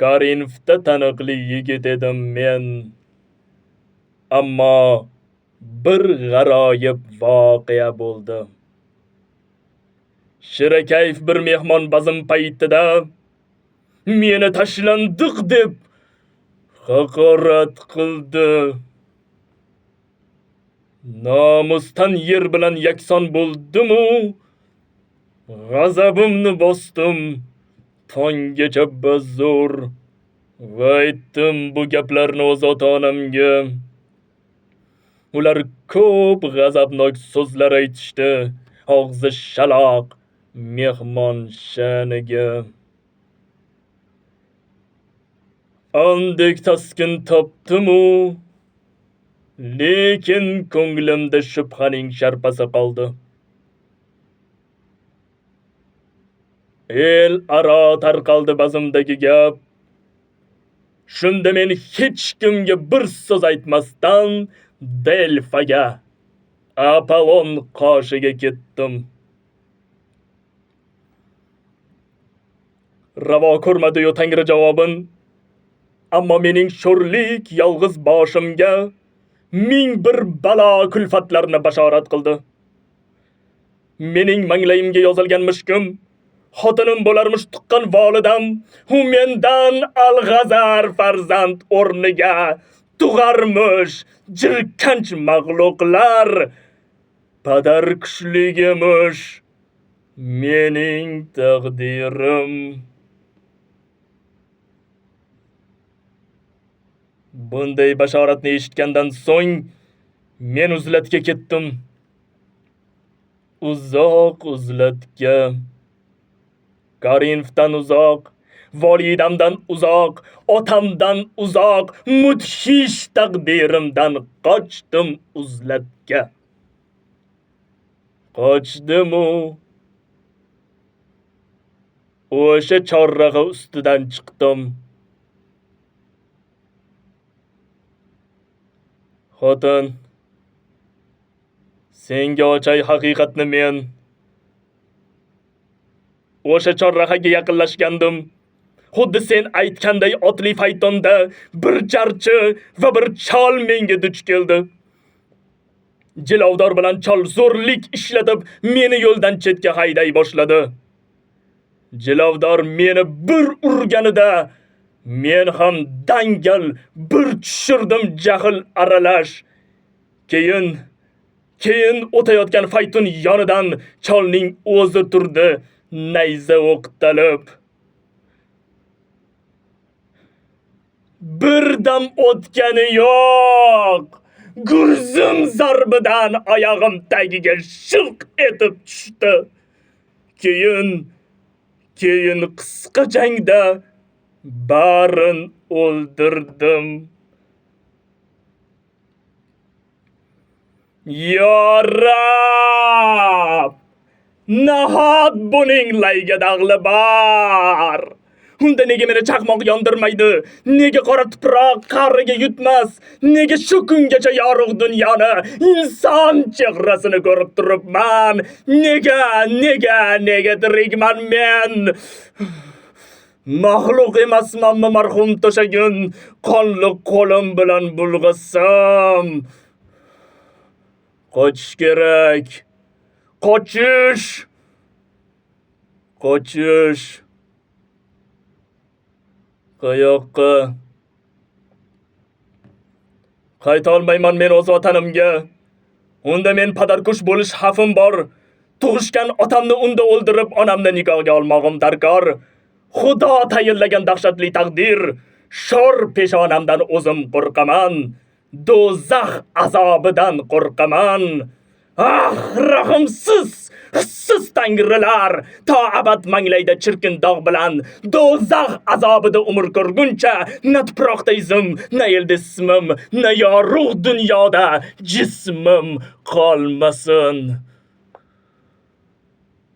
Karinfda taniqli yigit edim men. Ammo bir g'aroyib voqea bo'ldi. Shirakayf bir mehmon bazm paytida meni tashlandiq deb haqorat qildi. Nomusdan yer bilan yakson bo'ldim-u, g'azabimni bosdim. Tonggacha bazo'r va aytdim bu gaplarni o'z ota-onamga. Ular ko'p g'azabnok so'zlar aytishdi, og'zi shaloq mehmon sha'niga. Andek taskin topdim-u, lekin ko'nglimda shubhaning sharpasi qoldi. El aro tarqaldi bazmdagi gap. Shunda men hech kimga bir so'z aytmasdan Delfaga, Apollon qoshiga ketdim. Ravo ko'rmadi-yu Tangri javobin, ammo mening sho'rlik yolg'iz boshimga ming bir balo kulfatlarni bashorat qildi. Mening manglayimga yozilgan mushkum, xotinim bo'larmish tuqqan volidam, u mendan alg'azar farzand o'rniga tug'armish jirkanch mag'luqlar. Padar kuchligimish mening taqdirim. Bunday bashoratni eshitgandan so'ng men uzlatga ketdim. Uzoq uzlatga. Karinfdan uzoq, volidamdan uzoq, otamdan uzoq, mudhish taqdirimdan qochdim uzlatga. Qochdim-u, o'sha chorrag'a ustidan chiqdim. Xotin, senga ochay haqiqatni men. O'sha chorrahaga yaqinlashgandim. Xuddi sen aytganday otli faytonda bir jarchi va bir chol menga duch keldi. Jilovdor bilan chol zo'rlik ishlatib meni yo'ldan chetga hayday boshladi. Jilovdor meni bir urganida men ham dangal bir tushirdim jahl aralash. Keyin o'tayotgan fayton yonidan cholning o'zi turdi, nayza o'qtalib. Birdam o'tgani yo'q. Gurzum zarbidan oyog'im tagiga shilq etib tushdi. Keyin qisqa jangda barin o'ldirdim. Ya Rab! Nahot buning layga dag'li bor. Unda nega meni chaqmoq yondirmaydi? Nega qora tuproq qa'riga yutmas? Nega shu kungacha yorug' dunyoni inson chehrasini ko'rib turibman? Nega tirikman men? Mahluq emasmanmi marhum to'shagin qonli qo'lim bilan bulg'asam? Qochish kerak. Qochish. Qayoqqa? Qayta olmayman men o'z vatanimga. Unda men padarkush bo'lish xavfim bor. Tug'ishgan otamni unda o'ldirib, onamni nikohga olmog'im darkor. Xudo tayinlagan dahshatli taqdir. Sho'r peshonamdan o'zim qo'rqaman. Do'zax azobidan qo'rqaman. Rahimsiz, hissiz tangrilar, to abad manglayda chirkin dog' bilan do'zax azobida umr ko'rguncha na tuproqda izim, na elda ismim, na yorug' dunyoda jismim qolmasin.